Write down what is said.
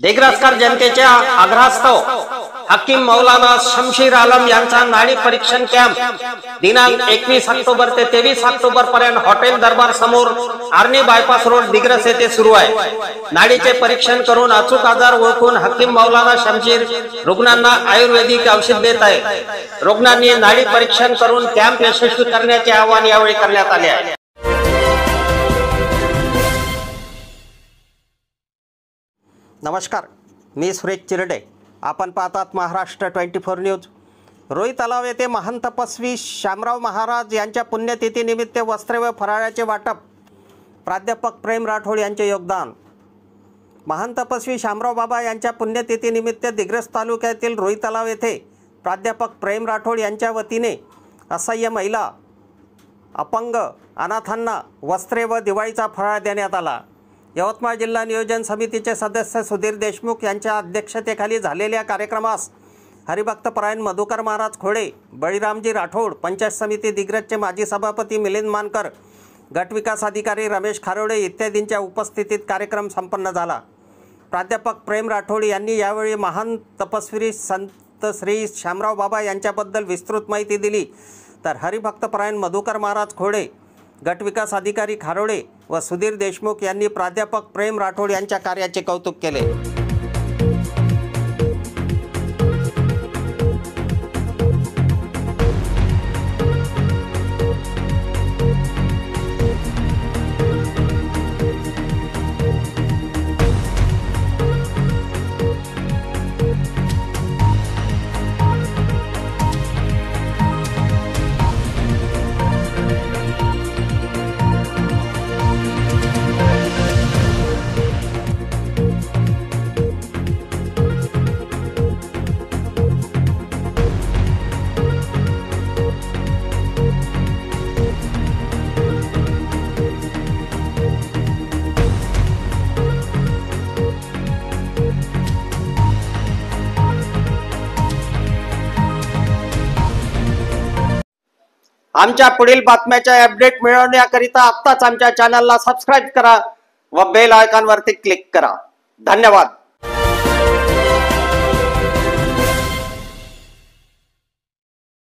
दिग्रसकर जनतेच्या आग्रहास्तव हकीम मौलाना शमशीर आलम यांचा नाडी परीक्षण कॅम्प दिनांक 21 ऑक्टोबर ते 23 ऑक्टोबर पर्यंत हॉटेल दरबार समोर आर्नी बायपास रोड दिग्रस येथे सुरू आहे। नाडीचे परीक्षण करून अचूक आजार ओळखून हकीम मौलाना शमशीर रुग्णांना आयुर्वेदिक औषध देत आहे। रुग्णांनी नाडी परीक्षण करून कॅम्प यशस्वी करण्याचे आवाहन यावेळी करण्यात आले आहे। नमस्कार, मी सुरेश चिरडे। आपण पाहतात महाराष्ट्र 24 न्यूज। रोई तलाव येथे महान तपस्वी शामराव महाराज यांच्या पुण्यतिथी निमित्त वस्त्रे व फराळाचे वाटप। प्राध्यापक प्रेम राठोड यांचे योगदान। महान तपस्वी शामराव बाबा यांच्या पुण्यतिथी निमित्त दिग्रस तालुक्यातील रोई तलाव येथे प्राध्यापक प्रेम राठोड यांच्या वतीने असहाय्य महिला, अपंग, अनाथांना वस्त्रे व दिवाळीचा फराळ देण्यात आला। यवतमाळ जिल्हा नियोजन समितीचे सदस्य सुधीर देशमुख यांच्या अध्यक्षतेखाली झालेल्या कार्यक्रमास हरिभक्तपरायण मधुकर महाराज खोडे, बळीरामजी राठोड, पंचायत समिती दिग्रसचे माजी सभापती मिलिंद मानकर, गट विकास अधिकारी रमेश खारोडे इत्यादींच्या उपस्थितीत कार्यक्रम संपन्न झाला। प्राध्यापक प्रेम राठोड यांनी यावेळी महान तपस्वी संत श्री शामराव बाबा यांच्याबद्दल विस्तृत माहिती दिली, तर हरिभक्तपरायण मधुकर महाराज खोडे, गट विकास अधिकारी खारोडे व सुधीर देशमुख यांनी प्राध्यापक प्रेम राठोड यांच्या कार्याचे कौतुक केले। आमच्या पुढील बातम्याच्या अपडेट मिळवण्याकरिता आत्ताच आमच्या चॅनलला सबस्क्राइब करा व बेल आयकॉन वरती क्लिक करा। धन्यवाद।